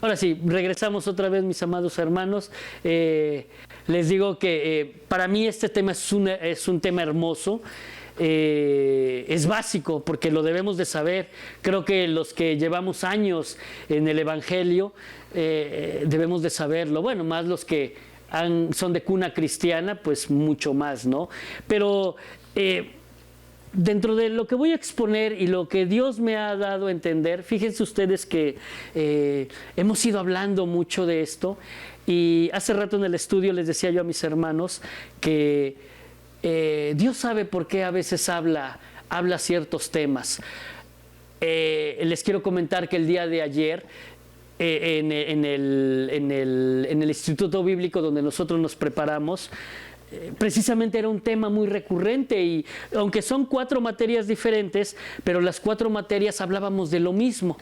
Ahora sí, regresamos otra vez, mis amados hermanos. Les digo que para mí este tema es un tema hermoso. Es básico porque lo debemos de saber. Creo que los que llevamos años en el Evangelio debemos de saberlo. Bueno, más los que son de cuna cristiana, pues mucho más, ¿no? Pero dentro de lo que voy a exponer y lo que Dios me ha dado a entender, fíjense ustedes que hemos ido hablando mucho de esto, y hace rato en el estudio les decía yo a mis hermanos que Dios sabe por qué a veces habla ciertos temas. Les quiero comentar que el día de ayer en el Instituto Bíblico donde nosotros nos preparamos, precisamente era un tema muy recurrente, y aunque son 4 materias diferentes, pero las 4 materias hablábamos de lo mismo,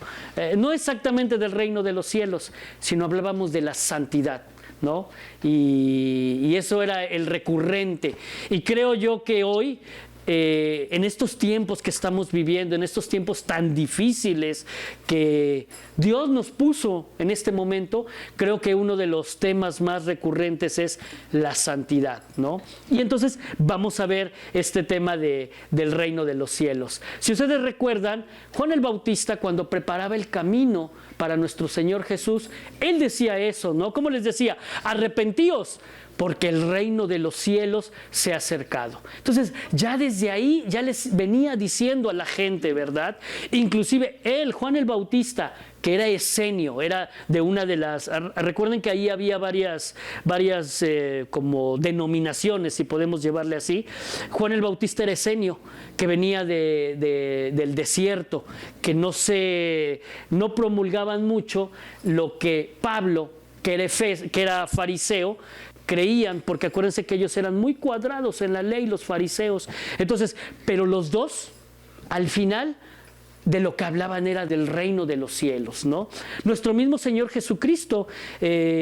no exactamente del reino de los cielos, sino hablábamos de la santidad, ¿no? Y eso era el recurrente. Y creo yo que hoy, en estos tiempos que estamos viviendo, en estos tiempos tan difíciles que Dios nos puso en este momento, creo que uno de los temas más recurrentes es la santidad, ¿no? Y entonces vamos a ver este tema del reino de los cielos. Si ustedes recuerdan, Juan el Bautista, cuando preparaba el camino para nuestro Señor Jesús, él decía eso, ¿no? ¿Cómo les decía? Arrepentíos, porque el reino de los cielos se ha acercado. Entonces, ya desde ahí, ya les venía diciendo a la gente, ¿verdad? Inclusive él, Juan el Bautista, que era esenio, era de una de las... Recuerden que ahí había varias como denominaciones, si podemos llevarle así. Juan el Bautista era esenio, que venía del desierto, que no promulgaban mucho lo que Pablo, que era fariseo, creían, porque acuérdense que ellos eran muy cuadrados en la ley, los fariseos. Entonces, pero los dos, al final, de lo que hablaban era del reino de los cielos, ¿no? Nuestro mismo Señor Jesucristo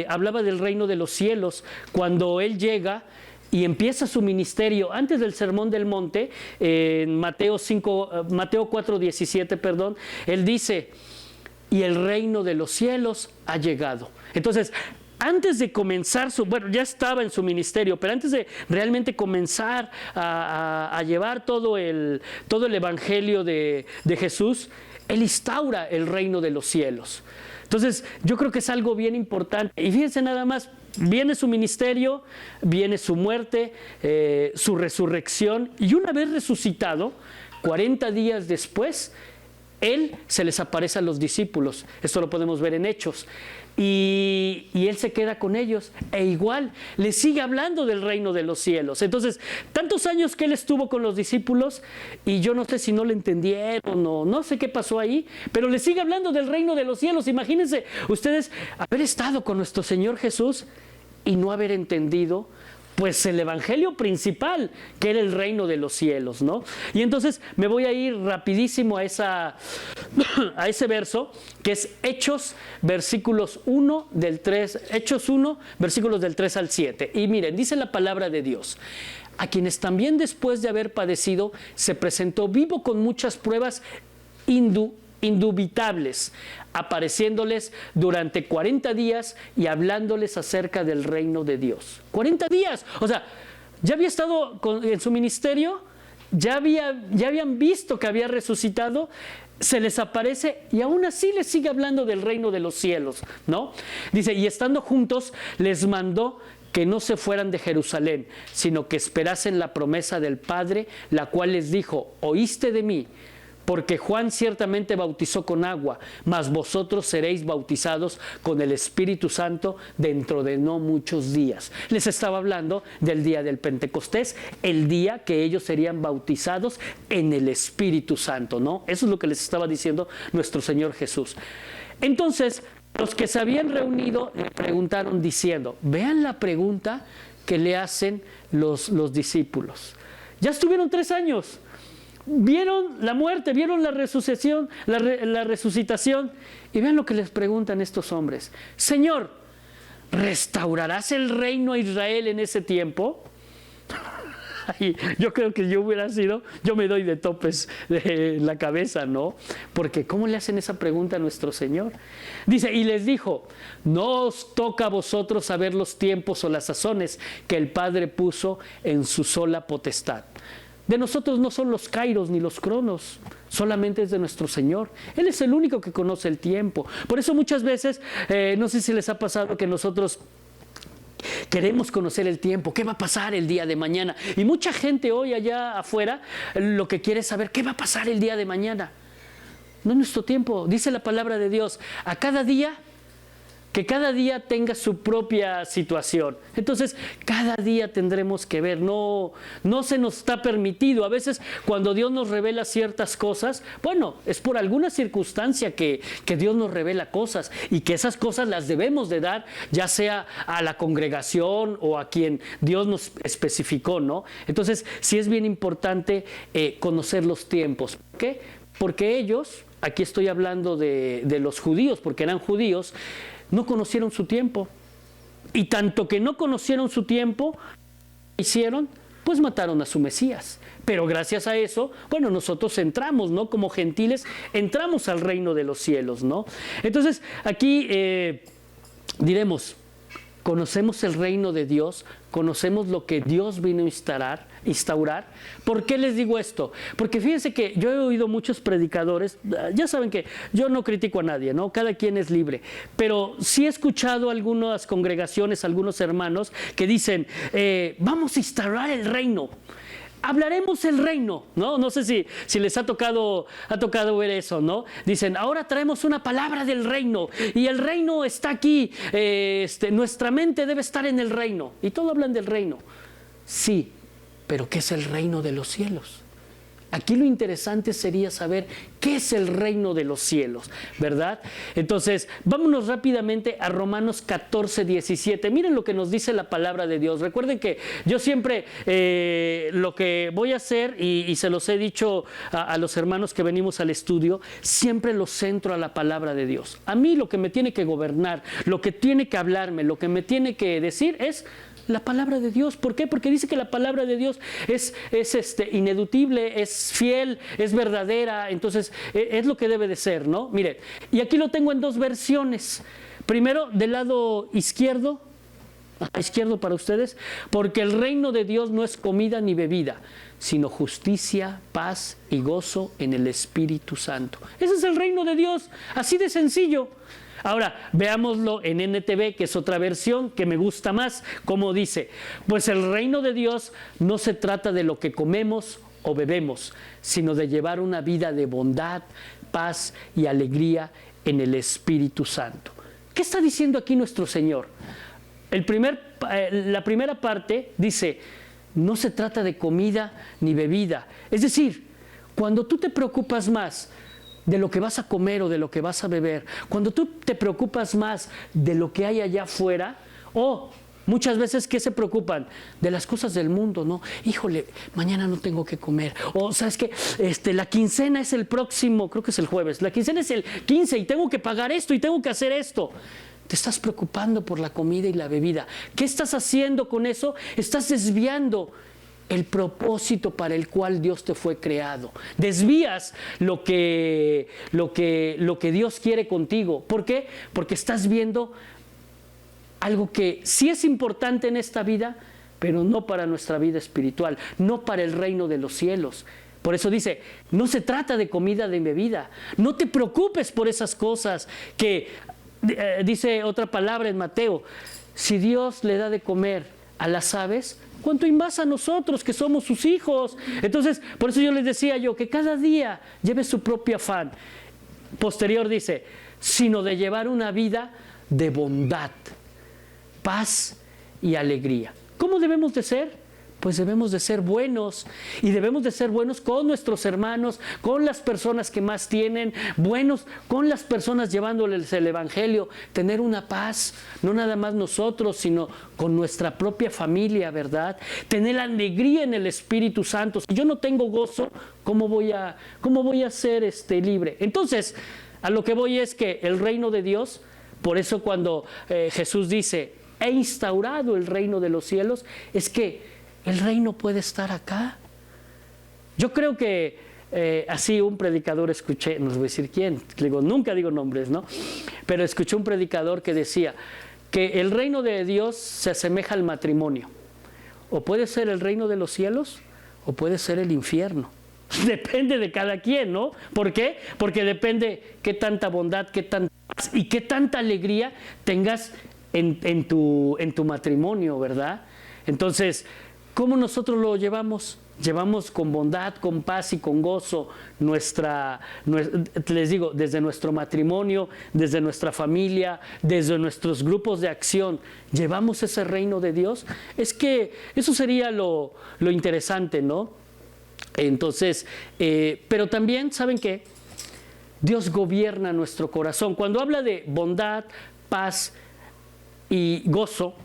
hablaba del reino de los cielos cuando Él llega y empieza su ministerio antes del Sermón del Monte, en Mateo 4:17, perdón. Él dice: y el reino de los cielos ha llegado. Entonces, antes de comenzar ya estaba en su ministerio, pero antes de realmente comenzar a llevar todo el evangelio de Jesús, Él instaura el reino de los cielos. Entonces, yo creo que es algo bien importante. Y fíjense nada más, viene su ministerio, viene su muerte, su resurrección, y una vez resucitado, 40 días después, Él se les aparece a los discípulos. Esto lo podemos ver en Hechos. Y Él se queda con ellos, e igual les sigue hablando del reino de los cielos. Entonces, tantos años que Él estuvo con los discípulos, y yo no sé si no le entendieron o no sé qué pasó ahí, pero les sigue hablando del reino de los cielos. Imagínense ustedes haber estado con nuestro Señor Jesús y no haber entendido pues el evangelio principal, que era el reino de los cielos, ¿no? Y entonces me voy a ir rapidísimo a ese verso, que es Hechos, versículos 1, Hechos 1, versículos del 3 al 7. Y miren, dice la palabra de Dios: a quienes también después de haber padecido, se presentó vivo con muchas pruebas indubitables, apareciéndoles durante 40 días y hablándoles acerca del reino de Dios. 40 días, o sea, ya había estado en su ministerio, ya habían visto que había resucitado, se les aparece y aún así les sigue hablando del reino de los cielos, ¿no? Dice: y estando juntos les mandó que no se fueran de Jerusalén, sino que esperasen la promesa del Padre, la cual les dijo: oíste de mí, porque Juan ciertamente bautizó con agua, mas vosotros seréis bautizados con el Espíritu Santo dentro de no muchos días. Les estaba hablando del día del Pentecostés, el día que ellos serían bautizados en el Espíritu Santo, ¿no? Eso es lo que les estaba diciendo nuestro Señor Jesús. Entonces, los que se habían reunido le preguntaron diciendo, vean la pregunta que le hacen los discípulos. Ya estuvieron 3 años. Vieron la muerte, vieron la resucitación, y vean lo que les preguntan estos hombres: Señor, ¿restaurarás el reino a Israel en ese tiempo? Y yo creo que yo me doy de topes en la cabeza, ¿no? Porque ¿cómo le hacen esa pregunta a nuestro Señor? Dice, y les dijo, no os toca a vosotros saber los tiempos o las sazones que el Padre puso en su sola potestad. De nosotros no son los kairos ni los cronos, solamente es de nuestro Señor. Él es el único que conoce el tiempo. Por eso muchas veces, no sé si les ha pasado que nosotros queremos conocer el tiempo, qué va a pasar el día de mañana. Y mucha gente hoy allá afuera lo que quiere es saber qué va a pasar el día de mañana. No es nuestro tiempo. Dice la palabra de Dios, a cada día, que cada día tenga su propia situación. Entonces, cada día tendremos que ver, no se nos está permitido. A veces, cuando Dios nos revela ciertas cosas, bueno, es por alguna circunstancia que Dios nos revela cosas y que esas cosas las debemos de dar, ya sea a la congregación o a quien Dios nos especificó, ¿no? Entonces, sí es bien importante conocer los tiempos. ¿Por qué? Porque ellos, aquí estoy hablando de los judíos, porque eran judíos, no conocieron su tiempo. Y tanto que no conocieron su tiempo, ¿qué hicieron? Pues mataron a su Mesías. Pero gracias a eso, bueno, nosotros entramos, ¿no? Como gentiles, entramos al reino de los cielos, ¿no? Entonces, aquí diremos, conocemos el reino de Dios, conocemos lo que Dios vino a instaurar. ¿Por qué les digo esto? Porque fíjense que yo he oído muchos predicadores, ya saben que yo no critico a nadie, ¿no? Cada quien es libre, pero sí he escuchado algunas congregaciones, algunos hermanos que dicen, vamos a instaurar el reino. Hablaremos el reino, ¿no? No sé si les ha tocado ver eso, ¿no? Dicen, ahora traemos una palabra del reino y el reino está aquí, nuestra mente debe estar en el reino. Y todos hablan del reino. Sí, pero ¿qué es el reino de los cielos? Aquí lo interesante sería saber qué es el reino de los cielos, ¿verdad? Entonces, vámonos rápidamente a Romanos 14, 17. Miren lo que nos dice la palabra de Dios. Recuerden que yo siempre lo que voy a hacer, y se los he dicho a los hermanos que venimos al estudio, siempre los centro a la palabra de Dios. A mí lo que me tiene que gobernar, lo que tiene que hablarme, lo que me tiene que decir es la palabra de Dios. ¿Por qué? Porque dice que la palabra de Dios es ineludible, es fiel, es verdadera. Entonces, es lo que debe de ser, ¿no? Mire, y aquí lo tengo en dos versiones. Primero, del lado izquierdo para ustedes, porque el reino de Dios no es comida ni bebida, sino justicia, paz y gozo en el Espíritu Santo. Ese es el reino de Dios, así de sencillo. Ahora, veámoslo en NTV, que es otra versión que me gusta más, como dice, pues el reino de Dios no se trata de lo que comemos o bebemos, sino de llevar una vida de bondad, paz y alegría en el Espíritu Santo. ¿Qué está diciendo aquí nuestro Señor? La primera parte dice, no se trata de comida ni bebida. Es decir, cuando tú te preocupas más de lo que vas a comer o de lo que vas a beber, cuando tú te preocupas más de lo que hay allá afuera, o muchas veces, ¿qué se preocupan? De las cosas del mundo, ¿no? Híjole, mañana no tengo que comer. O, ¿sabes qué? La quincena es el próximo, creo que es el jueves. La quincena es el 15 y tengo que pagar esto y tengo que hacer esto. Te estás preocupando por la comida y la bebida. ¿Qué estás haciendo con eso? Estás desviando el propósito para el cual Dios te fue creado. Desvías lo que Dios quiere contigo. ¿Por qué? Porque estás viendo algo que sí es importante en esta vida, pero no para nuestra vida espiritual, no para el reino de los cielos. Por eso dice, no se trata de comida ni bebida. No te preocupes por esas cosas que, dice otra palabra en Mateo, si Dios le da de comer a las aves, ¿cuánto más a nosotros que somos sus hijos? Entonces, por eso yo les decía que cada día lleve su propio afán. Posterior dice, sino de llevar una vida de bondad, paz y alegría. ¿Cómo debemos de ser? Pues debemos de ser buenos, y debemos de ser buenos con nuestros hermanos, con las personas que más tienen, buenos con las personas llevándoles el evangelio, tener una paz, no nada más nosotros, sino con nuestra propia familia, ¿verdad? Tener alegría en el Espíritu Santo. Si yo no tengo gozo, ¿cómo voy a ser libre? Entonces, a lo que voy es que el reino de Dios, por eso cuando Jesús dice, he instaurado el reino de los cielos, es que el reino puede estar acá. Yo creo que así un predicador escuché, no les voy a decir quién, nunca digo nombres, ¿no? Pero escuché un predicador que decía que el reino de Dios se asemeja al matrimonio. O puede ser el reino de los cielos o puede ser el infierno. Depende de cada quien, ¿no? ¿Por qué? Porque depende qué tanta bondad, qué tanta paz y qué tanta alegría tengas en tu matrimonio, ¿verdad? Entonces, ¿cómo nosotros lo llevamos? Llevamos con bondad, con paz y con gozo les digo, desde nuestro matrimonio, desde nuestra familia, desde nuestros grupos de acción, ¿llevamos ese reino de Dios? Es que eso sería lo interesante, ¿no? Entonces, pero también, ¿saben qué? Dios gobierna nuestro corazón. Cuando habla de bondad, paz y gozo,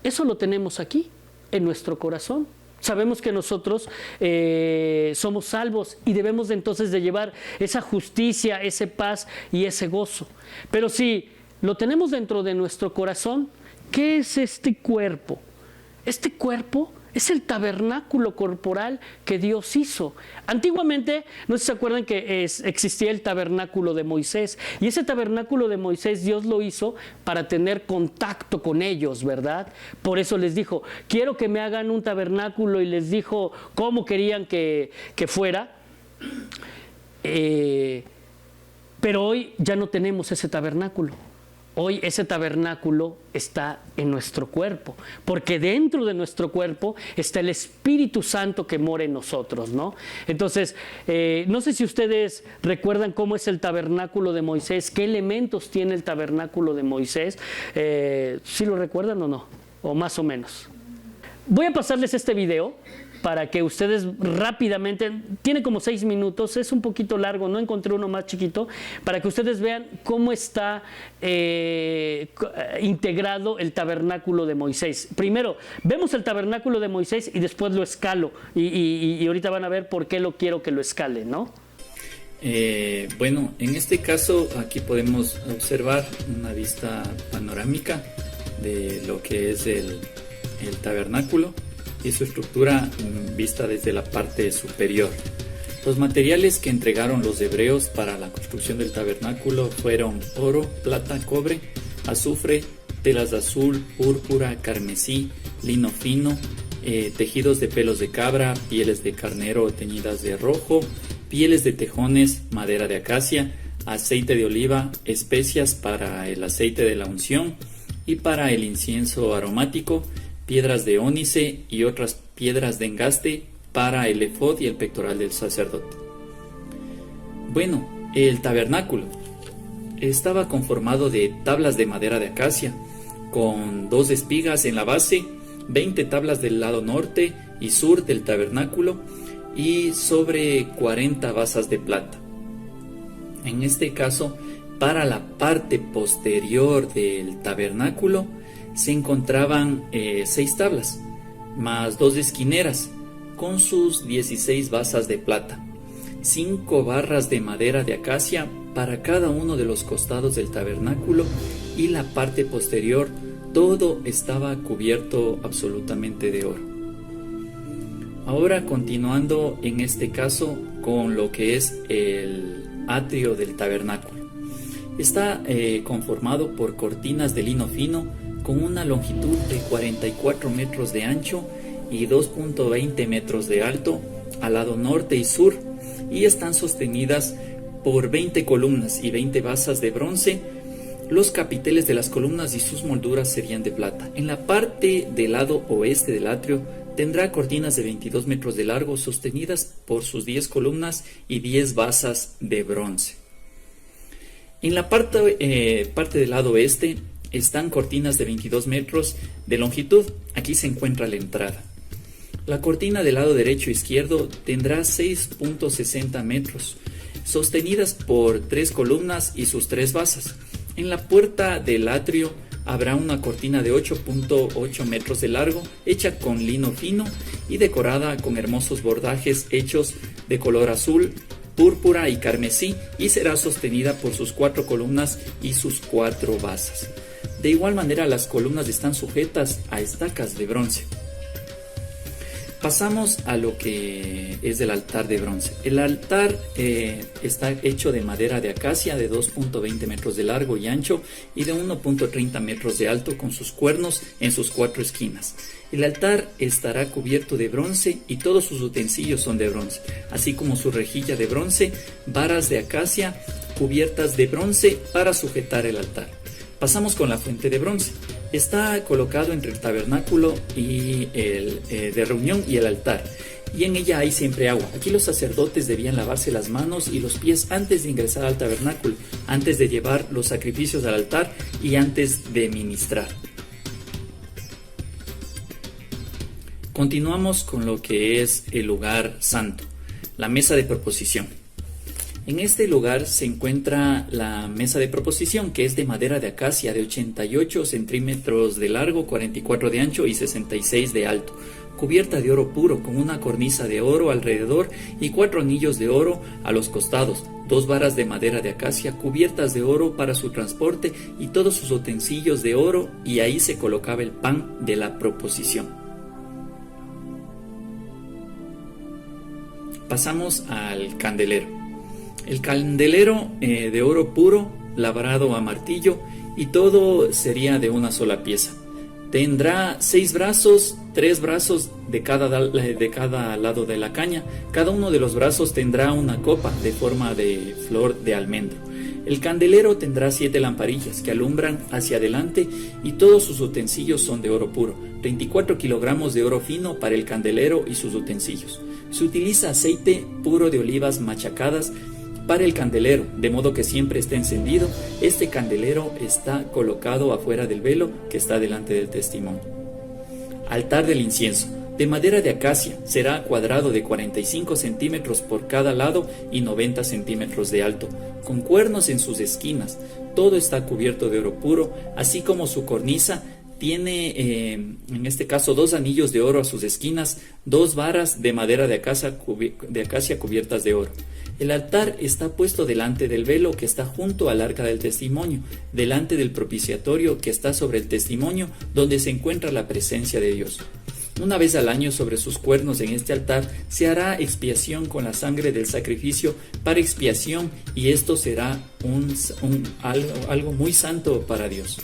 eso lo tenemos aquí, en nuestro corazón. Sabemos que nosotros somos salvos y debemos entonces de llevar esa justicia, esa paz y ese gozo. Pero si lo tenemos dentro de nuestro corazón, ¿qué es este cuerpo? Este cuerpo es el tabernáculo corporal que Dios hizo. Antiguamente, no sé si se acuerdan que existía el tabernáculo de Moisés. Y ese tabernáculo de Moisés Dios lo hizo para tener contacto con ellos, ¿verdad? Por eso les dijo, quiero que me hagan un tabernáculo, y les dijo cómo querían que fuera. Pero hoy ya no tenemos ese tabernáculo. Hoy ese tabernáculo está en nuestro cuerpo, porque dentro de nuestro cuerpo está el Espíritu Santo que mora en nosotros, ¿no? Entonces, no sé si ustedes recuerdan cómo es el tabernáculo de Moisés, qué elementos tiene el tabernáculo de Moisés. ¿Sí lo recuerdan o no? O más o menos. Voy a pasarles este video para que ustedes rápidamente, tiene como 6 minutos, es un poquito largo, no encontré uno más chiquito, para que ustedes vean cómo está integrado el tabernáculo de Moisés. Primero, vemos el tabernáculo de Moisés y después lo escalo, y ahorita van a ver por qué lo quiero que lo escale, ¿no? Bueno, en este caso aquí podemos observar una vista panorámica de lo que es el tabernáculo y su estructura vista desde la parte superior. Los materiales que entregaron los hebreos para la construcción del tabernáculo fueron oro, plata, cobre, azufre, telas de azul, púrpura, carmesí, lino fino, tejidos de pelos de cabra, pieles de carnero teñidas de rojo, pieles de tejones, madera de acacia, aceite de oliva, especias para el aceite de la unción y para el incienso aromático, piedras de ónice y otras piedras de engaste para el efod y el pectoral del sacerdote. Bueno, el tabernáculo estaba conformado de tablas de madera de acacia, con 2 espigas en la base, 20 tablas del lado norte y sur del tabernáculo y sobre 40 basas de plata. En este caso, para la parte posterior del tabernáculo, se encontraban 6 tablas, más 2 esquineras, con sus 16 basas de plata, 5 barras de madera de acacia para cada uno de los costados del tabernáculo, y la parte posterior todo estaba cubierto absolutamente de oro. Ahora, continuando en este caso con lo que es el atrio del tabernáculo. Está conformado por cortinas de lino fino con una longitud de 44 metros de ancho y 2.20 metros de alto al lado norte y sur, y están sostenidas por 20 columnas y 20 basas de bronce. Los capiteles de las columnas y sus molduras serían de plata. En la parte del lado oeste del atrio tendrá cortinas de 22 metros de largo sostenidas por sus 10 columnas y 10 basas de bronce. En la parte del lado oeste están cortinas de 22 metros de longitud. Aquí se encuentra la entrada. La cortina del lado derecho e izquierdo tendrá 6.60 metros, sostenidas por 3 columnas y sus 3 basas. En la puerta del atrio habrá una cortina de 8.8 metros de largo, hecha con lino fino y decorada con hermosos bordajes hechos de color azul, púrpura y carmesí, y será sostenida por sus 4 columnas y sus 4 basas. De igual manera, las columnas están sujetas a estacas de bronce. Pasamos a lo que es el altar de bronce. El altar está hecho de madera de acacia de 2.20 metros de largo y ancho y de 1.30 metros de alto, con sus cuernos en sus 4 esquinas. El altar estará cubierto de bronce y todos sus utensilios son de bronce, así como su rejilla de bronce, varas de acacia cubiertas de bronce para sujetar el altar. Pasamos con la fuente de bronce. Está colocado entre el tabernáculo y de reunión y el altar, y en ella hay siempre agua. Aquí los sacerdotes debían lavarse las manos y los pies antes de ingresar al tabernáculo, antes de llevar los sacrificios al altar y antes de ministrar. Continuamos con lo que es el lugar santo, la mesa de proposición. En este lugar se encuentra la mesa de proposición, que es de madera de acacia de 88 centímetros de largo, 44 de ancho y 66 de alto, cubierta de oro puro con una cornisa de oro alrededor y 4 anillos de oro a los costados, 2 varas de madera de acacia cubiertas de oro para su transporte y todos sus utensilios de oro, y ahí se colocaba el pan de la proposición. Pasamos al candelero. El candelero de oro puro, labrado a martillo, y todo sería de una sola pieza. Tendrá 6 brazos, 3 brazos de cada lado de la caña. Cada uno de los brazos tendrá una copa de forma de flor de almendro. El candelero tendrá 7 lamparillas que alumbran hacia adelante, y todos sus utensilios son de oro puro. 24 kilogramos de oro fino para el candelero y sus utensilios. Se utiliza aceite puro de olivas machacadas para el candelero, de modo que siempre esté encendido. Este candelero está colocado afuera del velo que está delante del testimonio. Altar del incienso, de madera de acacia, será cuadrado de 45 centímetros por cada lado y 90 centímetros de alto, con cuernos en sus esquinas. Todo está cubierto de oro puro, así como su cornisa. Tiene, en este caso, 2 anillos de oro a sus esquinas, 2 varas de madera de acacia cubiertas de oro. El altar está puesto delante del velo que está junto al arca del testimonio, delante del propiciatorio que está sobre el testimonio, donde se encuentra la presencia de Dios. Una vez al año, sobre sus cuernos en este altar se hará expiación con la sangre del sacrificio para expiación, y esto será algo muy santo para Dios.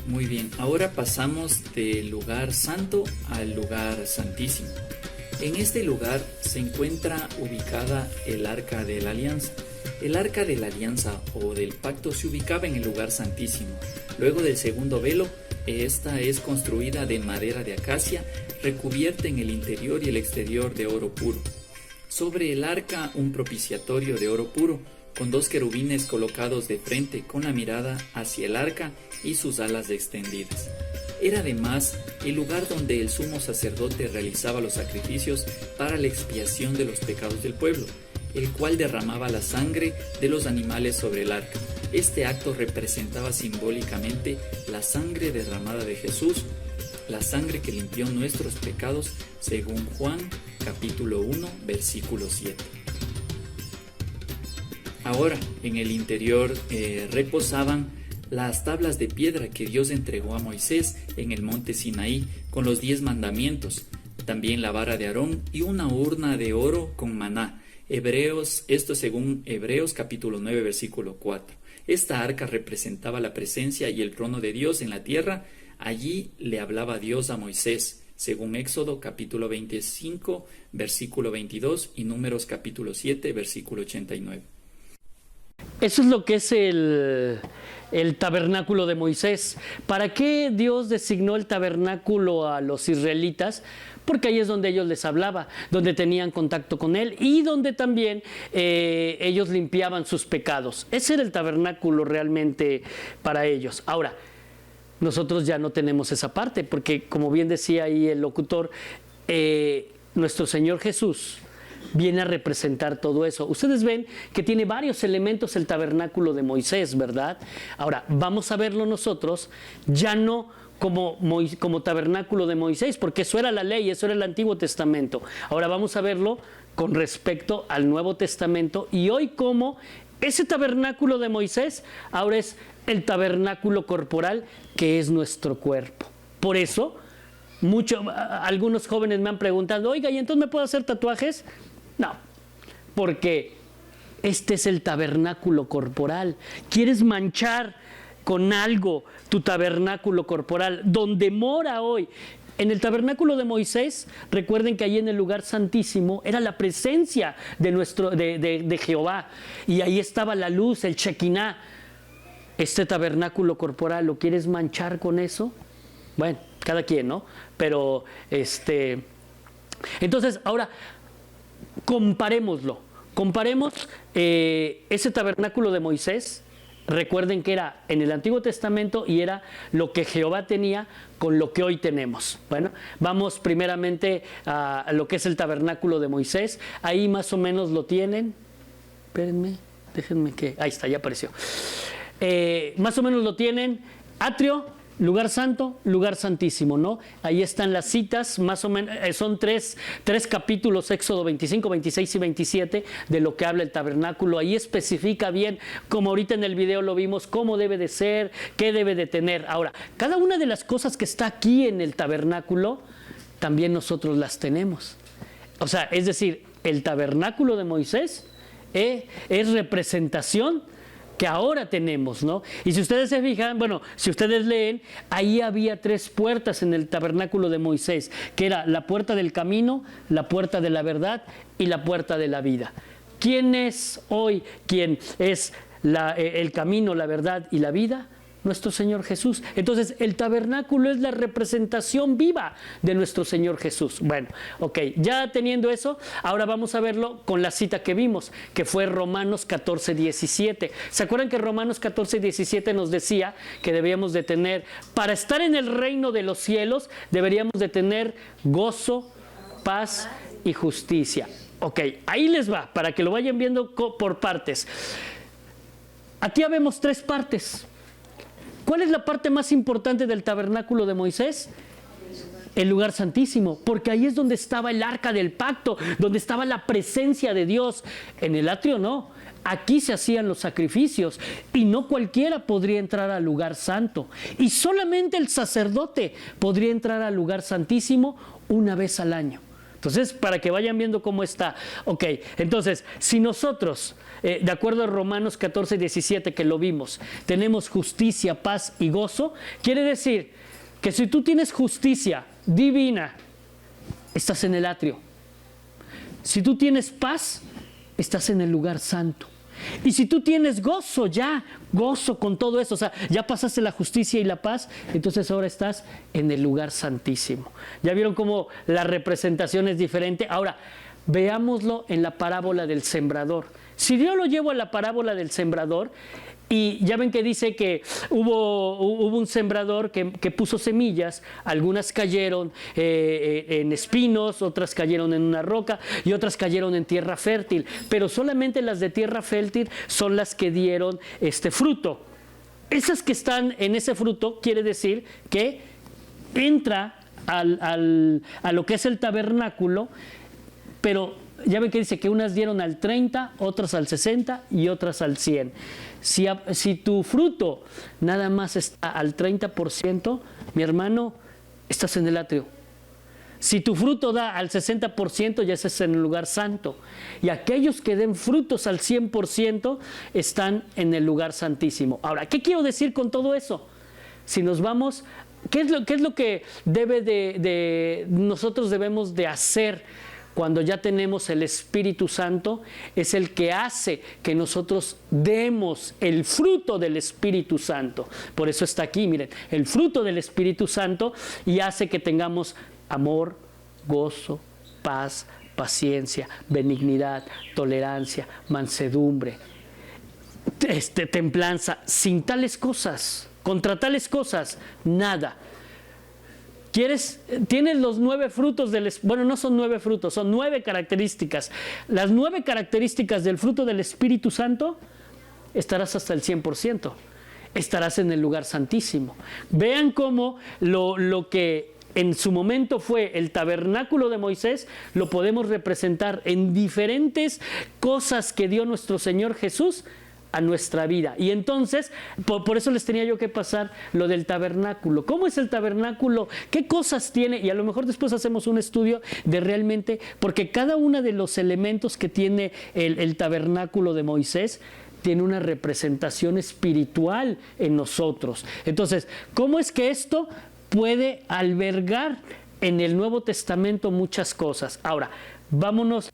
Muy bien, ahora pasamos del lugar santo al lugar santísimo. En este lugar se encuentra ubicada el Arca de la Alianza. El Arca de la Alianza o del Pacto se ubicaba en el lugar santísimo. Luego del segundo velo, esta es construida de madera de acacia, recubierta en el interior y el exterior de oro puro. Sobre el arca, un propiciatorio de oro puro, con 2 querubines colocados de frente con la mirada hacia el arca y sus alas extendidas. Era además el lugar donde el sumo sacerdote realizaba los sacrificios para la expiación de los pecados del pueblo, el cual derramaba la sangre de los animales sobre el arca. Este acto representaba simbólicamente la sangre derramada de Jesús, la sangre que limpió nuestros pecados, según Juan capítulo 1, versículo 7. Ahora, en el interior reposaban las tablas de piedra que Dios entregó a Moisés en el monte Sinaí con los 10 mandamientos, también la vara de Aarón y una urna de oro con maná. Esto según Hebreos capítulo 9 versículo 4. Esta arca representaba la presencia y el trono de Dios en la tierra. Allí le hablaba Dios a Moisés, según Éxodo capítulo 25 versículo 22 y Números capítulo 7 versículo 89. Eso es lo que es el tabernáculo de Moisés. ¿Para qué Dios designó el tabernáculo a los israelitas? Porque ahí es donde ellos les hablaba, donde tenían contacto con Él y donde también ellos limpiaban sus pecados. Ese era el tabernáculo realmente para ellos. Ahora, nosotros ya no tenemos esa parte, porque como bien decía ahí el locutor, nuestro Señor Jesús viene a representar todo eso. Ustedes ven que tiene varios elementos el tabernáculo de Moisés, ¿verdad? Ahora, vamos a verlo nosotros, ya no como tabernáculo de Moisés, porque eso era la ley, eso era el Antiguo Testamento. Ahora vamos a verlo con respecto al Nuevo Testamento, y hoy como ese tabernáculo de Moisés ahora es el tabernáculo corporal, que es nuestro cuerpo. Por eso Algunos jóvenes me han preguntado, oiga, ¿y entonces me puedo hacer tatuajes? No, porque este es el tabernáculo corporal. ¿Quieres manchar con algo tu tabernáculo corporal, donde mora hoy? En el tabernáculo de Moisés, recuerden que allí en el lugar santísimo era la presencia de Jehová, y ahí estaba la luz, el Shekinah. Este tabernáculo corporal, ¿lo quieres manchar con eso? Bueno, cada quien, ¿no? Pero, entonces, ahora, comparémoslo. Comparemos ese tabernáculo de Moisés. Recuerden que era en el Antiguo Testamento y era lo que Jehová tenía con lo que hoy tenemos. Bueno, vamos primeramente a lo que es el tabernáculo de Moisés. Ahí más o menos lo tienen. Espérenme, déjenme que... Ahí está, ya apareció. Más o menos lo tienen. Atrio, lugar santo, lugar santísimo, ¿no? Ahí están las citas, más o menos, son tres capítulos, Éxodo 25, 26 y 27, de lo que habla el tabernáculo. Ahí especifica bien, como ahorita en el video lo vimos, cómo debe de ser, qué debe de tener. Ahora, cada una de las cosas que está aquí en el tabernáculo, también nosotros las tenemos. O sea, es decir, el tabernáculo de Moisés es representación que ahora tenemos, ¿no? Y si ustedes se fijan, bueno, si ustedes leen, ahí había 3 puertas en el tabernáculo de Moisés, que era la puerta del camino, la puerta de la verdad y la puerta de la vida. ¿Quién es hoy quien es el camino, la verdad y la vida? Nuestro Señor Jesús. Entonces, el tabernáculo es la representación viva de nuestro Señor Jesús. Bueno, ok, ya teniendo eso, ahora vamos a verlo con la cita que vimos, que fue Romanos 14, 17. ¿Se acuerdan que Romanos 14, 17 nos decía que debíamos de tener, para estar en el reino de los cielos, deberíamos de tener gozo, paz y justicia? Ok, ahí les va, para que lo vayan viendo por partes. Aquí vemos 3 partes. ¿Cuál es la parte más importante del tabernáculo de Moisés? El lugar santísimo, porque ahí es donde estaba el arca del pacto, donde estaba la presencia de Dios. En el atrio no, aquí se hacían los sacrificios y no cualquiera podría entrar al lugar santo. Y solamente el sacerdote podría entrar al lugar santísimo una vez al año. Entonces, para que vayan viendo cómo está. Ok, entonces, si nosotros, de acuerdo a Romanos 14, 17, que lo vimos, tenemos justicia, paz y gozo, quiere decir que si tú tienes justicia divina, estás en el atrio. Si tú tienes paz, estás en el lugar santo. Y si tú tienes gozo, gozo con todo eso, o sea, ya pasaste la justicia y la paz, entonces ahora estás en el lugar santísimo. ¿Ya vieron cómo la representación es diferente? Ahora, veámoslo en la parábola del sembrador. Si yo lo llevo a la parábola del sembrador, y ya ven que dice que hubo un sembrador que puso semillas, algunas cayeron en espinos, otras cayeron en una roca y otras cayeron en tierra fértil, pero solamente las de tierra fértil son las que dieron fruto. Esas que están en ese fruto quiere decir que entra a lo que es el tabernáculo, pero ya ven que dice que unas dieron al 30, otras al 60 y otras al 100. Si tu fruto nada más está al 30%, mi hermano, estás en el atrio. Si tu fruto da al 60%, ya estás en el lugar santo. Y aquellos que den frutos al 100% están en el lugar santísimo. Ahora, ¿qué quiero decir con todo eso? Si nos vamos, ¿qué es lo que nosotros debemos de hacer? Cuando ya tenemos el Espíritu Santo, es el que hace que nosotros demos el fruto del Espíritu Santo. Por eso está aquí, miren, el fruto del Espíritu Santo, y hace que tengamos amor, gozo, paz, paciencia, benignidad, tolerancia, mansedumbre, templanza. Sin tales cosas, contra tales cosas, nada. Tienes los 9 frutos bueno, no son 9 frutos, son 9 características. Las 9 características del fruto del Espíritu Santo, estarás hasta el 100%. Estarás en el lugar santísimo. Vean cómo lo que en su momento fue el tabernáculo de Moisés, lo podemos representar en diferentes cosas que dio nuestro Señor Jesús a nuestra vida. Y entonces, por eso les tenía yo que pasar lo del tabernáculo. ¿Cómo es el tabernáculo? ¿Qué cosas tiene? Y a lo mejor después hacemos un estudio de realmente, porque cada uno de los elementos que tiene el tabernáculo de Moisés tiene una representación espiritual en nosotros. Entonces, ¿cómo es que esto puede albergar en el Nuevo Testamento muchas cosas? Ahora, vámonos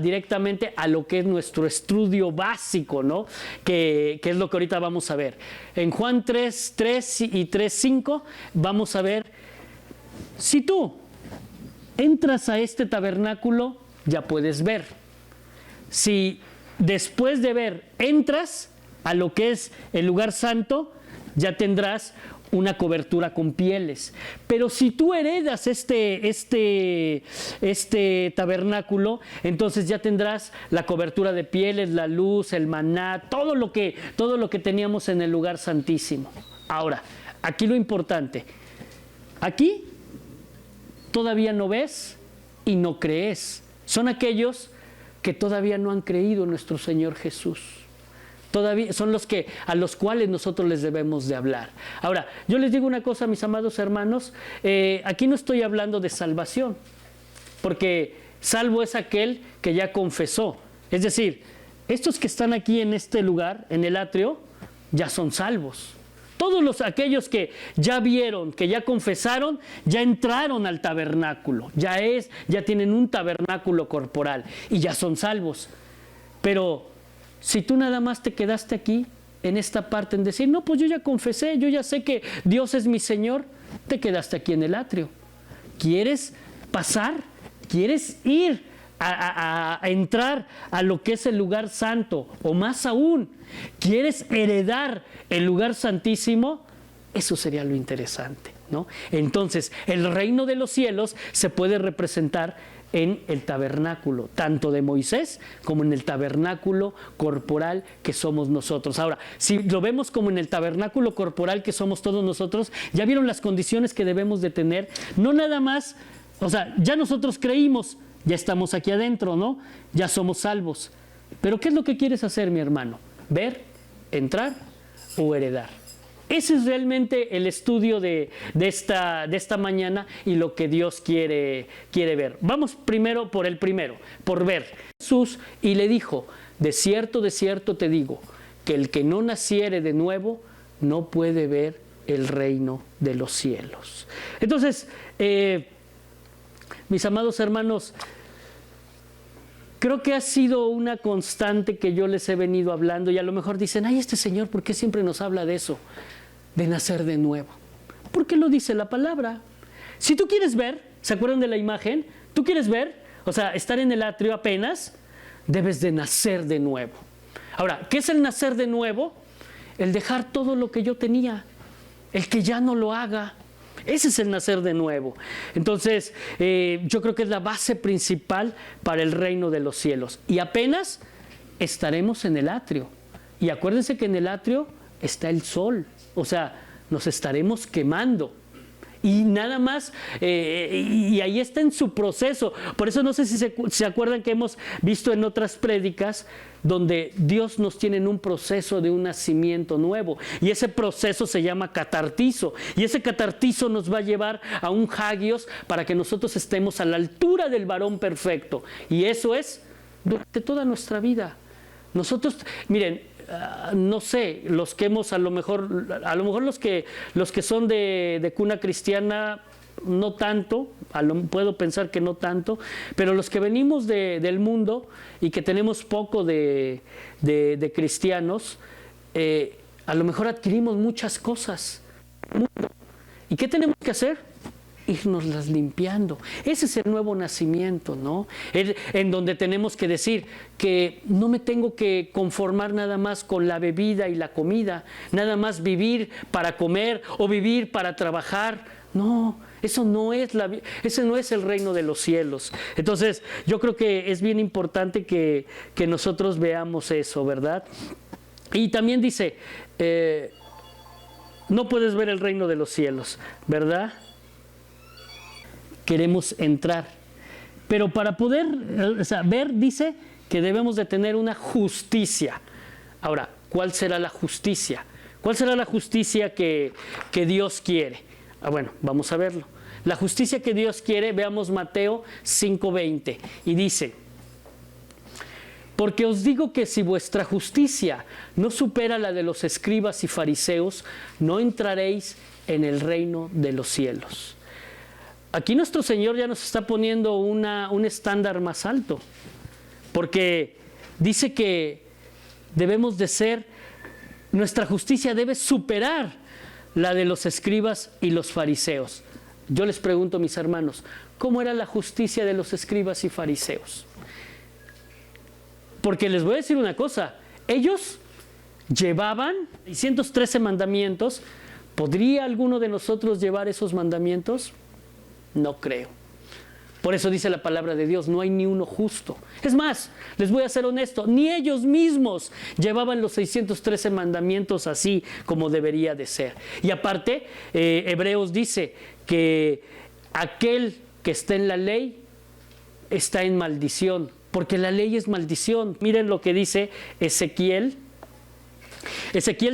directamente a lo que es nuestro estudio básico, ¿no? Que es lo que ahorita vamos a ver. En Juan 3:3 y 3:5 vamos a ver, si tú entras a este tabernáculo, ya puedes ver. Si después de ver entras a lo que es el lugar santo, ya tendrás una cobertura con pieles. Pero si tú heredas este tabernáculo, entonces ya tendrás la cobertura de pieles, la luz, el maná, todo lo que teníamos en el lugar santísimo. Ahora, aquí lo importante. Aquí todavía no ves y no crees. Son aquellos que todavía no han creído en nuestro Señor Jesús. Todavía son a los cuales nosotros les debemos de hablar. Ahora, yo les digo una cosa, mis amados hermanos, aquí no estoy hablando de salvación, porque salvo es aquel que ya confesó. Es decir, estos que están aquí en este lugar, en el atrio, ya son salvos. Todos aquellos que ya vieron, que ya confesaron, ya entraron al tabernáculo, ya tienen un tabernáculo corporal y ya son salvos. Pero si tú nada más te quedaste aquí, en esta parte, en decir, no, pues yo ya confesé, yo ya sé que Dios es mi Señor, te quedaste aquí en el atrio. ¿Quieres pasar? ¿Quieres ir a entrar a lo que es el lugar santo? O más aún, ¿quieres heredar el lugar santísimo? Eso sería lo interesante, ¿no? Entonces, el reino de los cielos se puede representar en el tabernáculo, tanto de Moisés como en el tabernáculo corporal que somos nosotros. Ahora, si lo vemos como en el tabernáculo corporal que somos todos nosotros, ya vieron las condiciones que debemos de tener, no nada más, o sea, ya nosotros creímos, ya estamos aquí adentro, ¿no? Ya somos salvos. Pero ¿qué es lo que quieres hacer, mi hermano? ¿Ver, entrar o heredar? Ese es realmente el estudio de esta mañana y lo que Dios quiere ver. Vamos primero por el primero, por ver. Jesús y le dijo, de cierto te digo, que el que no naciere de nuevo no puede ver el reino de los cielos. Entonces, mis amados hermanos, creo que ha sido una constante que yo les he venido hablando y a lo mejor dicen, ay, este señor, ¿por qué siempre nos habla de eso? De nacer de nuevo. Porque lo dice la palabra. Si tú quieres ver, ¿se acuerdan de la imagen? Tú quieres ver, o sea, estar en el atrio apenas, debes de nacer de nuevo. Ahora, ¿qué es el nacer de nuevo? El dejar todo lo que yo tenía, el que ya no lo haga. Ese es el nacer de nuevo. Entonces, yo creo que es la base principal para el reino de los cielos. Y apenas estaremos en el atrio. Y acuérdense que en el atrio está el sol. O sea, nos estaremos quemando. Y nada más, y ahí está en su proceso. Por eso no sé si se acuerdan que hemos visto en otras prédicas donde Dios nos tiene en un proceso de un nacimiento nuevo. Y ese proceso se llama catartizo. Y ese catartizo nos va a llevar a un hagios para que nosotros estemos a la altura del varón perfecto. Y eso es durante toda nuestra vida. Nosotros, miren, no sé, los que hemos a lo mejor los que son de cuna cristiana, no tanto, puedo pensar que no tanto, pero los que venimos del mundo y que tenemos poco de cristianos, a lo mejor adquirimos muchas cosas. ¿Y qué tenemos que hacer? Irnoslas limpiando. Ese es el nuevo nacimiento, ¿no? En donde tenemos que decir que no me tengo que conformar nada más con la bebida y la comida, nada más vivir para comer o vivir para trabajar. No, ese no es el reino de los cielos. Entonces, yo creo que es bien importante que nosotros veamos eso, ¿verdad? Y también dice, no puedes ver el reino de los cielos, ¿verdad? Queremos entrar, pero para poder ver, dice que debemos de tener una justicia. Ahora, ¿cuál será la justicia? ¿Cuál será la justicia que Dios quiere? Bueno, vamos a verlo. La justicia que Dios quiere, veamos Mateo 5:20, y dice: porque os digo que si vuestra justicia no supera la de los escribas y fariseos, no entraréis en el reino de los cielos. Aquí nuestro Señor ya nos está poniendo un estándar más alto, porque dice que debemos de ser, nuestra justicia debe superar la de los escribas y los fariseos. Yo les pregunto, mis hermanos, ¿cómo era la justicia de los escribas y fariseos? Porque les voy a decir una cosa, ellos llevaban 613 mandamientos. ¿Podría alguno de nosotros llevar esos mandamientos? No creo. Por eso dice la palabra de Dios, no hay ni uno justo. Es más, les voy a ser honesto, ni ellos mismos llevaban los 613 mandamientos así como debería de ser. Y aparte, Hebreos dice que aquel que está en la ley está en maldición, porque la ley es maldición. Miren lo que dice Ezequiel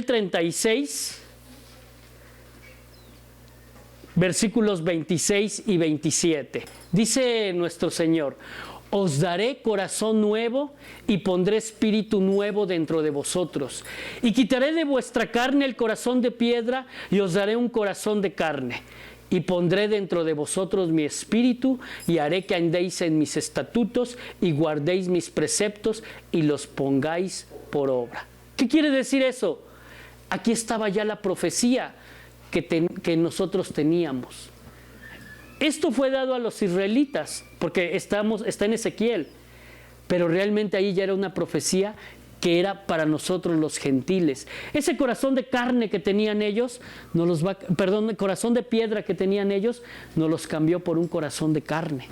36, versículos 26 y 27. Dice nuestro Señor: os daré corazón nuevo y pondré espíritu nuevo dentro de vosotros. Y quitaré de vuestra carne el corazón de piedra y os daré un corazón de carne. Y pondré dentro de vosotros mi espíritu y haré que andéis en mis estatutos y guardéis mis preceptos y los pongáis por obra. ¿Qué quiere decir eso? Aquí estaba ya la profecía que nosotros teníamos. Esto fue dado a los israelitas, porque está en Ezequiel, pero realmente ahí ya era una profecía que era para nosotros los gentiles. Ese corazón de carne que tenían ellos, el corazón de piedra que tenían ellos, nos los cambió por un corazón de carne.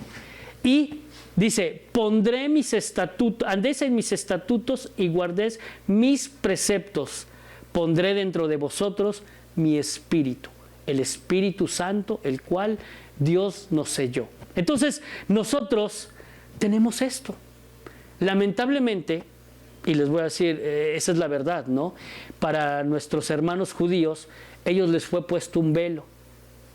Y dice: pondré mis estatutos, andéis en mis estatutos y guardéis mis preceptos. Pondré dentro de vosotros mi espíritu, el Espíritu Santo, el cual Dios nos selló. Entonces, nosotros tenemos esto. Lamentablemente, y les voy a decir, esa es la verdad, ¿no? Para nuestros hermanos judíos, ellos les fue puesto un velo,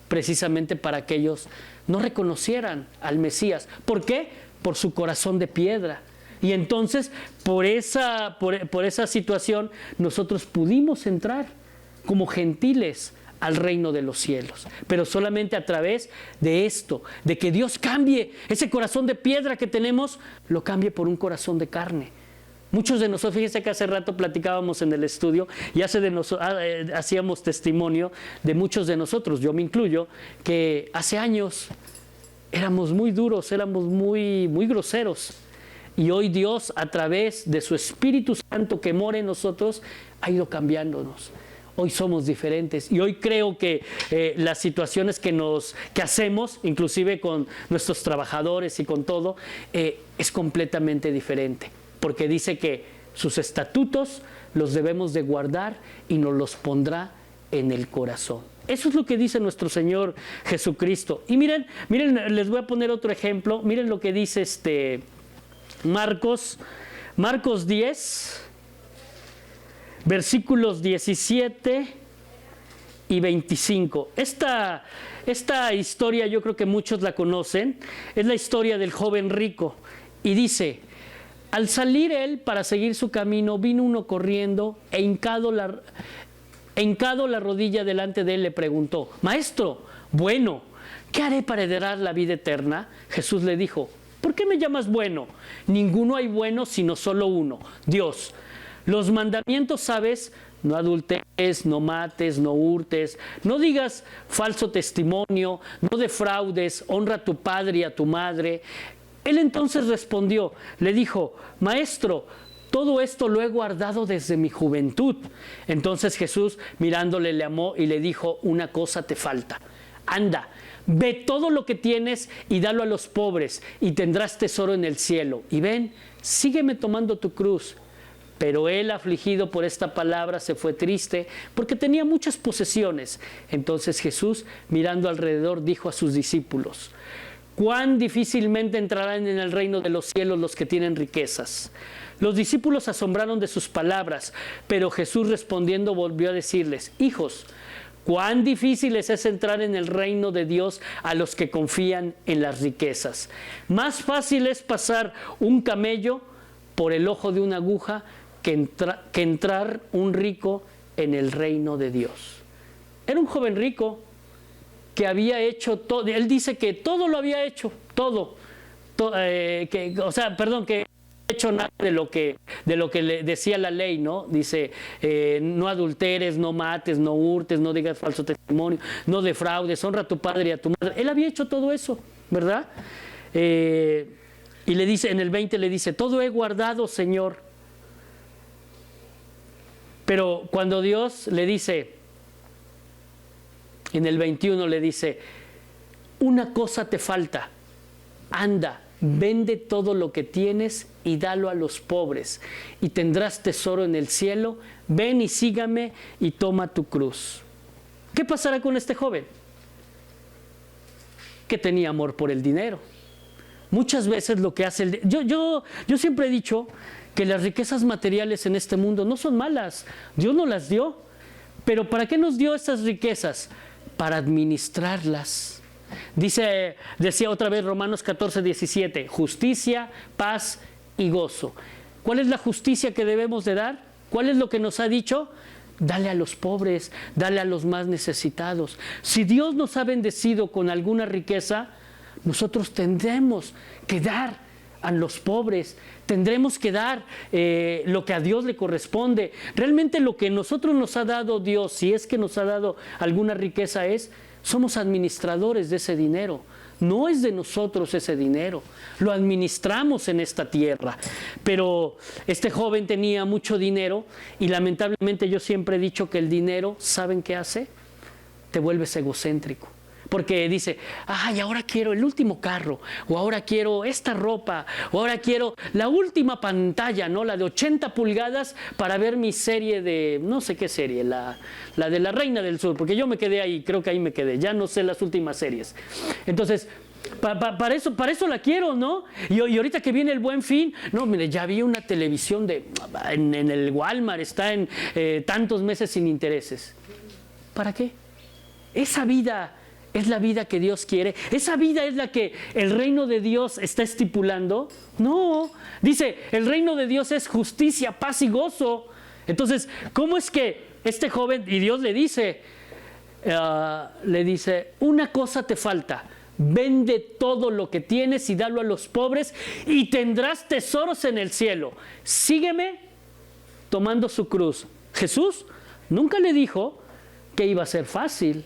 precisamente para que ellos no reconocieran al Mesías. ¿Por qué? Por su corazón de piedra. Y entonces, por esa situación, nosotros pudimos entrar como gentiles al reino de los cielos, pero solamente a través de esto, de que Dios cambie ese corazón de piedra que tenemos, lo cambie por un corazón de carne. Muchos de nosotros, fíjense que hace rato platicábamos en el estudio y hacíamos testimonio de muchos de nosotros, yo me incluyo, que hace años éramos muy duros, éramos muy groseros. Y hoy Dios, a través de su Espíritu Santo que mora en nosotros, ha ido cambiándonos. Hoy somos diferentes y hoy creo que las situaciones que hacemos, inclusive con nuestros trabajadores y con todo, es completamente diferente. Porque dice que sus estatutos los debemos de guardar y nos los pondrá en el corazón. Eso es lo que dice nuestro Señor Jesucristo. Y miren, les voy a poner otro ejemplo. Miren lo que dice Marcos 10, versículos 17 y 25. Esta historia yo creo que muchos la conocen. Es la historia del joven rico. Y dice: al salir él para seguir su camino, vino uno corriendo e hincado la rodilla delante de él le preguntó: Maestro, bueno, ¿qué haré para heredar la vida eterna? Jesús le dijo: ¿por qué me llamas bueno? Ninguno hay bueno sino solo uno, Dios. Los mandamientos, ¿sabes? No adulteres, no mates, no hurtes, no digas falso testimonio, no defraudes, honra a tu padre y a tu madre. Él entonces respondió, le dijo: Maestro, todo esto lo he guardado desde mi juventud. Entonces Jesús, mirándole, le amó y le dijo: una cosa te falta. Anda, ve todo lo que tienes y dalo a los pobres y tendrás tesoro en el cielo. Y ven, sígueme tomando tu cruz. Pero él, afligido por esta palabra, se fue triste porque tenía muchas posesiones. Entonces Jesús, mirando alrededor, dijo a sus discípulos: cuán difícilmente entrarán en el reino de los cielos los que tienen riquezas. Los discípulos se asombraron de sus palabras, pero Jesús respondiendo volvió a decirles: hijos, cuán difícil es entrar en el reino de Dios a los que confían en las riquezas. Más fácil es pasar un camello por el ojo de una aguja que entrar un rico en el reino de Dios. Era un joven rico que había hecho todo. Él dice que todo lo había hecho, que no había hecho nada de lo que le decía la ley, ¿no? Dice, no adulteres, no mates, no hurtes, no digas falso testimonio, no defraudes, honra a tu padre y a tu madre. Él había hecho todo eso, ¿verdad? Y le dice, en el 20 le dice: todo he guardado, Señor. Pero cuando Dios le dice, en el 21 le dice: una cosa te falta, anda, vende todo lo que tienes y dalo a los pobres, y tendrás tesoro en el cielo. Ven y sígame y toma tu cruz. ¿Qué pasará con este joven? Que tenía amor por el dinero. Muchas veces lo que hace yo siempre he dicho que las riquezas materiales en este mundo no son malas. Dios nos las dio. Pero ¿para qué nos dio esas riquezas? Para administrarlas. Decía otra vez Romanos 14:17, justicia, paz y gozo. ¿Cuál es la justicia que debemos de dar? ¿Cuál es lo que nos ha dicho? Dale a los pobres, dale a los más necesitados. Si Dios nos ha bendecido con alguna riqueza, nosotros tendremos que dar a los pobres, tendremos que dar lo que a Dios le corresponde. Realmente lo que nosotros nos ha dado Dios, si es que nos ha dado alguna riqueza, somos administradores de ese dinero. No es de nosotros ese dinero, lo administramos en esta tierra. Pero este joven tenía mucho dinero y lamentablemente yo siempre he dicho que el dinero, ¿saben qué hace? Te vuelves egocéntrico. Porque dice, ay, ahora quiero el último carro, o ahora quiero esta ropa, o ahora quiero la última pantalla, ¿no? La de 80 pulgadas para ver mi serie de, no sé qué serie, la de la Reina del Sur, porque yo me quedé ahí, creo que ahí me quedé, ya no sé las últimas series. Entonces, para eso la quiero, ¿no? Y ahorita que viene el Buen Fin, no, mire, ya vi una televisión en el Walmart, está en tantos meses sin intereses. ¿Para qué? Esa vida es la vida que Dios quiere. ¿Esa vida es la que el reino de Dios está estipulando? No. Dice, el reino de Dios es justicia, paz y gozo. Entonces, ¿cómo es que este joven, y Dios le dice, una cosa te falta, vende todo lo que tienes y dalo a los pobres y tendrás tesoros en el cielo. Sígueme tomando su cruz. Jesús nunca le dijo que iba a ser fácil.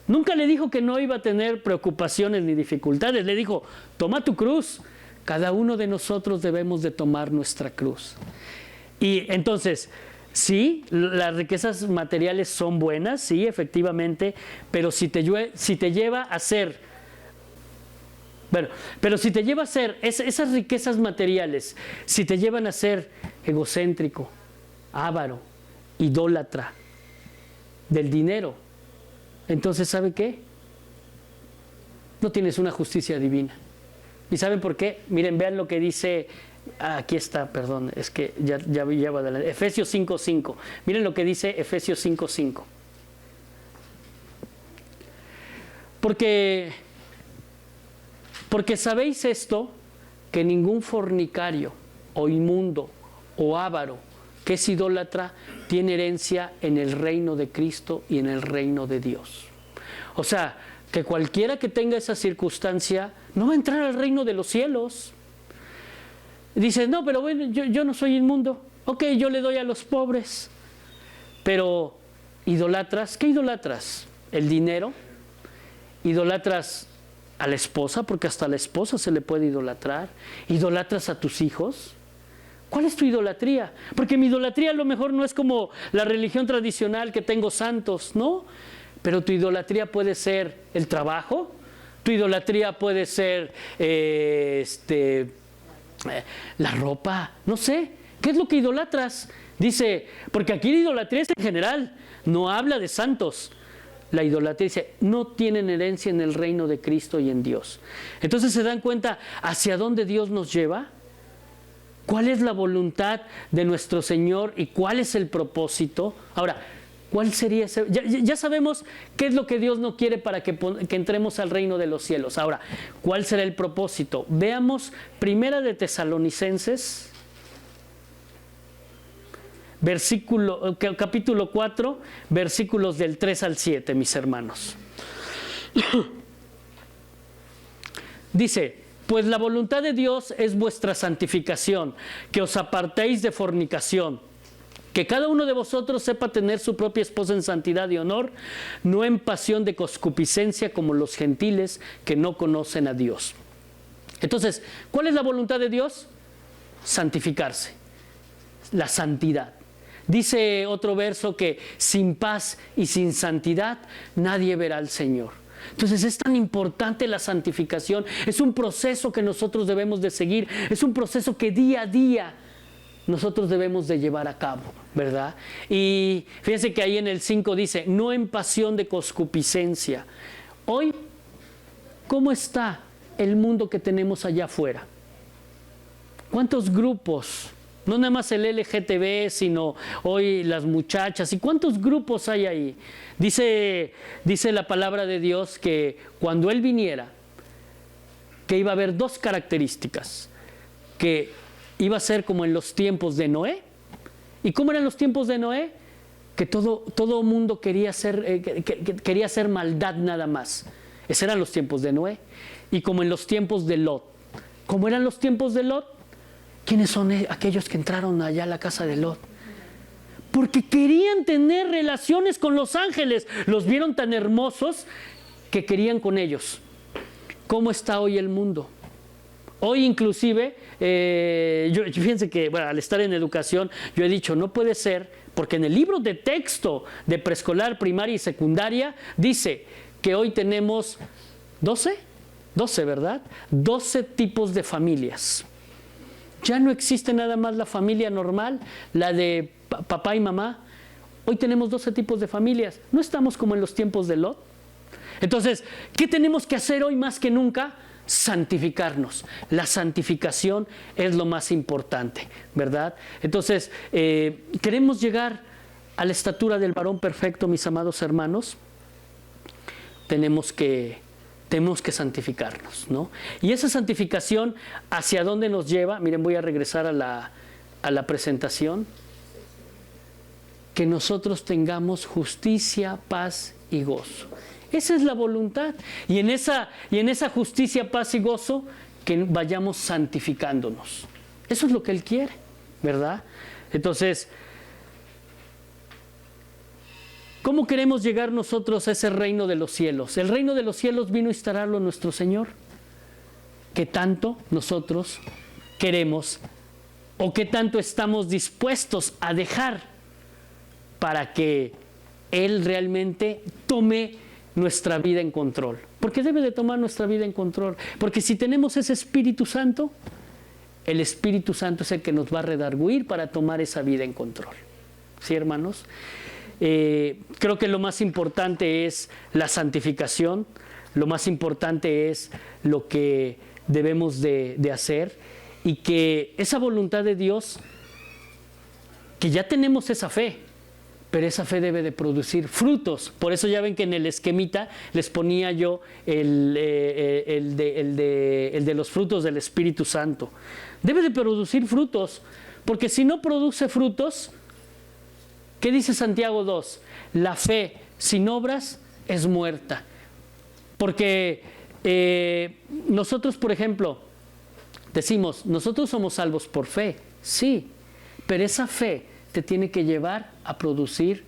Nunca le dijo que no iba a tener preocupaciones ni dificultades. Le dijo, toma tu cruz. Cada uno de nosotros debemos de tomar nuestra cruz. Y entonces, sí, las riquezas materiales son buenas, sí, efectivamente, pero si te lleva a ser, esas riquezas materiales, si te llevan a ser egocéntrico, avaro, idólatra del dinero, entonces, ¿sabe qué? No tienes una justicia divina. ¿Y saben por qué? Miren, vean lo que dice, aquí está, perdón, es que ya va adelante. Efesios 5:5. Miren lo que dice Efesios 5:5. Porque sabéis esto, que ningún fornicario, o inmundo, o avaro, que es idólatra, tiene herencia en el reino de Cristo y en el reino de Dios. O sea, que cualquiera que tenga esa circunstancia no va a entrar al reino de los cielos. Dices, no, pero bueno, yo no soy inmundo. Ok, yo le doy a los pobres. Pero, ¿idolatras? ¿Qué idolatras? ¿El dinero? ¿Idolatras a la esposa? Porque hasta a la esposa se le puede idolatrar. ¿Idolatras a tus hijos? ¿Cuál es tu idolatría? Porque mi idolatría a lo mejor no es como la religión tradicional que tengo santos, ¿no? Pero tu idolatría puede ser el trabajo, tu idolatría puede ser la ropa, no sé. ¿Qué es lo que idolatras? Dice, porque aquí la idolatría es en general, no habla de santos. la idolatría. Dice, no tienen herencia en el reino de Cristo y en Dios. Entonces se dan cuenta hacia dónde Dios nos lleva, cuál es la voluntad de nuestro Señor y cuál es el propósito. Ahora, ¿cuál sería ese? Ya sabemos qué es lo que Dios no quiere para que entremos al reino de los cielos. Ahora, ¿cuál será el propósito? Veamos Primera de Tesalonicenses, capítulo 4, versículos del 3 al 7, mis hermanos. Dice, pues la voluntad de Dios es vuestra santificación, que os apartéis de fornicación, que cada uno de vosotros sepa tener su propia esposa en santidad y honor, no en pasión de concupiscencia como los gentiles que no conocen a Dios. Entonces, ¿cuál es la voluntad de Dios? Santificarse, la santidad. Dice otro verso que sin paz y sin santidad nadie verá al Señor. Entonces es tan importante la santificación, es un proceso que nosotros debemos de seguir, es un proceso que día a día nosotros debemos de llevar a cabo, ¿verdad? Y fíjense que ahí en el 5 dice, no en pasión de concupiscencia. Hoy, ¿cómo está el mundo que tenemos allá afuera? ¿Cuántos grupos? No nada más el LGTB, sino hoy las muchachas. ¿Y cuántos grupos hay ahí? Dice la palabra de Dios que cuando Él viniera, que iba a haber dos características. Que iba a ser como en los tiempos de Noé. ¿Y cómo eran los tiempos de Noé? Que todo mundo quería hacer maldad nada más. Esos eran los tiempos de Noé. Y como en los tiempos de Lot. ¿Cómo eran los tiempos de Lot? ¿Quiénes son aquellos que entraron allá a la casa de Lot? Porque querían tener relaciones con los ángeles. Los vieron tan hermosos que querían con ellos. ¿Cómo está hoy el mundo? Hoy inclusive, fíjense que al estar en educación, yo he dicho, no puede ser, porque en el libro de texto de preescolar, primaria y secundaria, dice que hoy tenemos 12, ¿verdad? 12 tipos de familias. Ya no existe nada más la familia normal, la de papá y mamá. Hoy tenemos 12 tipos de familias. No estamos como en los tiempos de Lot. Entonces, ¿qué tenemos que hacer hoy más que nunca? Santificarnos. La santificación es lo más importante, ¿verdad? Entonces, queremos llegar a la estatura del varón perfecto, mis amados hermanos. Tenemos que santificarnos, ¿no? Y esa santificación, ¿hacia dónde nos lleva? Miren, voy a regresar a la presentación. Que nosotros tengamos justicia, paz y gozo. Esa es la voluntad. Y en esa justicia, paz y gozo, que vayamos santificándonos. Eso es lo que Él quiere, ¿verdad? Entonces, ¿cómo queremos llegar nosotros a ese reino de los cielos? El reino de los cielos vino a instalarlo nuestro Señor. ¿Qué tanto nosotros queremos o qué tanto estamos dispuestos a dejar para que Él realmente tome nuestra vida en control? Porque debe de tomar nuestra vida en control. Porque si tenemos ese Espíritu Santo, el Espíritu Santo es el que nos va a redarguir para tomar esa vida en control. ¿Sí, hermanos? Creo que lo más importante es la santificación, lo más importante es lo que debemos de hacer y que esa voluntad de Dios, que ya tenemos esa fe, pero esa fe debe de producir frutos. Por eso ya ven que en el esquemita les ponía yo el de los frutos del Espíritu Santo. Debe de producir frutos, porque si no produce frutos, ¿qué dice Santiago 2? La fe sin obras es muerta. Porque nosotros, por ejemplo, decimos, nosotros somos salvos por fe, sí, pero esa fe te tiene que llevar a producir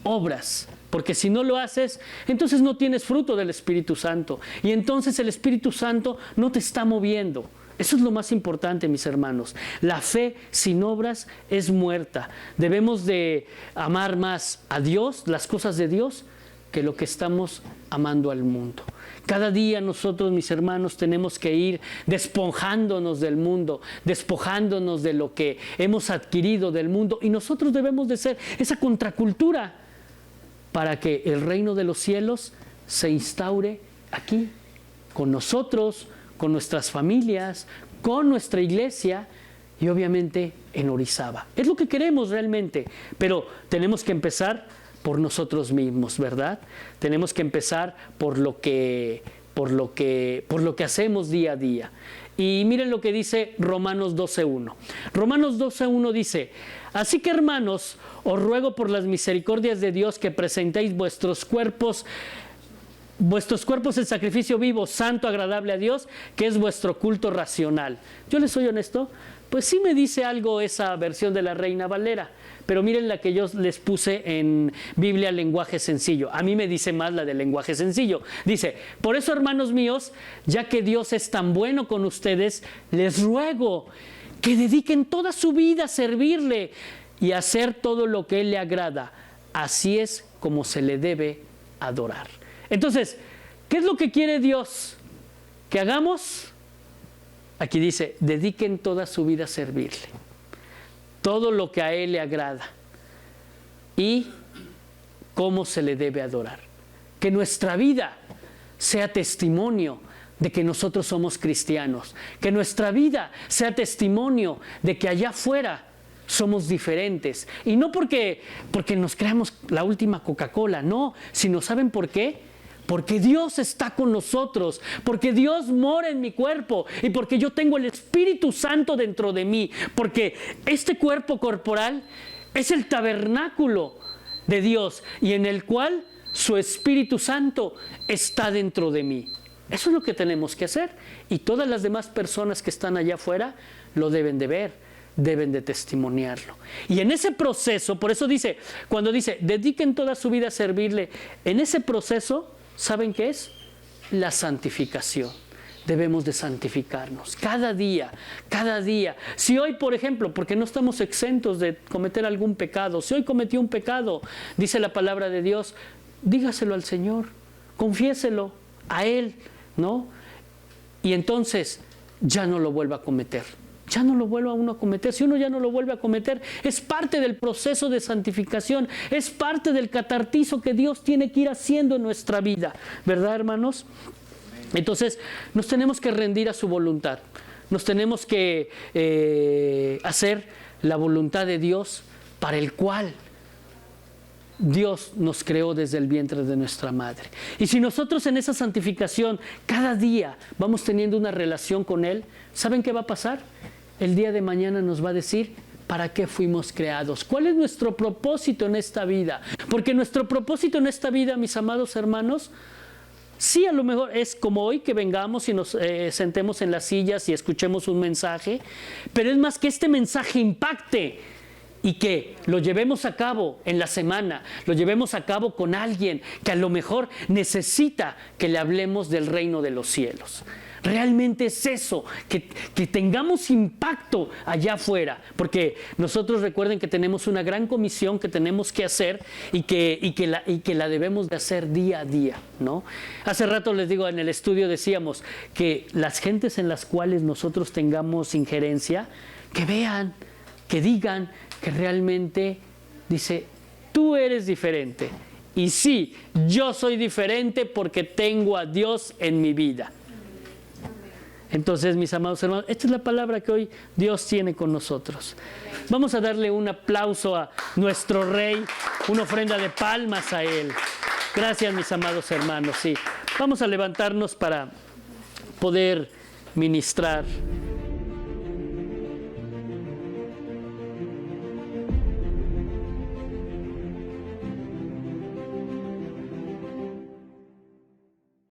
obras. Porque si no lo haces, entonces no tienes fruto del Espíritu Santo. Y entonces el Espíritu Santo no te está moviendo. Eso es lo más importante, mis hermanos. La fe sin obras es muerta. Debemos de amar más a Dios, las cosas de Dios, que lo que estamos amando al mundo. Cada día nosotros, mis hermanos, tenemos que ir despojándonos del mundo, despojándonos de lo que hemos adquirido del mundo, y nosotros debemos de ser esa contracultura para que el reino de los cielos se instaure aquí, con nosotros, con nuestras familias, con nuestra iglesia y obviamente en Orizaba. Es lo que queremos realmente, pero tenemos que empezar por nosotros mismos, ¿verdad? Tenemos que empezar por lo que hacemos día a día. Y miren lo que dice Romanos 12:1. Romanos 12:1 dice: así que, hermanos, os ruego por las misericordias de Dios que presentéis vuestros cuerpos en sacrificio vivo, santo, agradable a Dios, que es vuestro culto racional. Yo les soy honesto, pues sí me dice algo esa versión de la Reina Valera, pero miren la que yo les puse en Biblia lenguaje sencillo. A mí me dice más la de lenguaje sencillo. Dice: por eso, hermanos míos, ya que Dios es tan bueno con ustedes, les ruego que dediquen toda su vida a servirle y a hacer todo lo que Él le agrada. Así es como se le debe adorar. Entonces, ¿qué es lo que quiere Dios que hagamos? Aquí dice: dediquen toda su vida a servirle, todo lo que a Él le agrada y cómo se le debe adorar. Que nuestra vida sea testimonio de que nosotros somos cristianos, que nuestra vida sea testimonio de que allá afuera somos diferentes, y no porque nos creamos la última Coca-Cola, no, sino ¿saben por qué? Porque Dios está con nosotros, porque Dios mora en mi cuerpo y porque yo tengo el Espíritu Santo dentro de mí, porque este cuerpo corporal es el tabernáculo de Dios y en el cual su Espíritu Santo está dentro de mí. Eso es lo que tenemos que hacer, y todas las demás personas que están allá afuera lo deben de ver, deben de testimoniarlo. Y en ese proceso, por eso dice, cuando dice dediquen toda su vida a servirle, en ese proceso, ¿saben qué es? La santificación. Debemos de santificarnos cada día, cada día. Si hoy, por ejemplo, porque no estamos exentos de cometer algún pecado, si hoy cometí un pecado, dice la palabra de Dios, dígaselo al Señor, confiéselo a Él, ¿no? Y entonces ya no lo vuelva a cometer. Ya no lo vuelva uno a cometer. Si uno ya no lo vuelve a cometer, es parte del proceso de santificación, es parte del catartizo que Dios tiene que ir haciendo en nuestra vida, ¿verdad, hermanos? Entonces nos tenemos que rendir a su voluntad, nos tenemos que hacer la voluntad de Dios, para el cual Dios nos creó desde el vientre de nuestra madre. Y si nosotros en esa santificación cada día vamos teniendo una relación con Él, ¿saben qué va a pasar? El día de mañana nos va a decir ¿para qué fuimos creados? ¿Cuál es nuestro propósito en esta vida? Porque nuestro propósito en esta vida, mis amados hermanos, sí, a lo mejor es como hoy, que vengamos y nos sentemos en las sillas y escuchemos un mensaje, pero es más que este mensaje impacte y que lo llevemos a cabo en la semana, lo llevemos a cabo con alguien que a lo mejor necesita que le hablemos del reino de los cielos. Realmente es eso, que tengamos impacto allá afuera, porque nosotros, recuerden que tenemos una gran comisión que tenemos que hacer y que la debemos de hacer día a día, ¿no? Hace rato les digo, en el estudio decíamos que las gentes en las cuales nosotros tengamos injerencia, que vean, que digan que realmente dice, tú eres diferente. Y sí, yo soy diferente porque tengo a Dios en mi vida. Entonces, mis amados hermanos, esta es la palabra que hoy Dios tiene con nosotros. Vamos a darle un aplauso a nuestro Rey, una ofrenda de palmas a Él. Gracias, mis amados hermanos. Sí, vamos a levantarnos para poder ministrar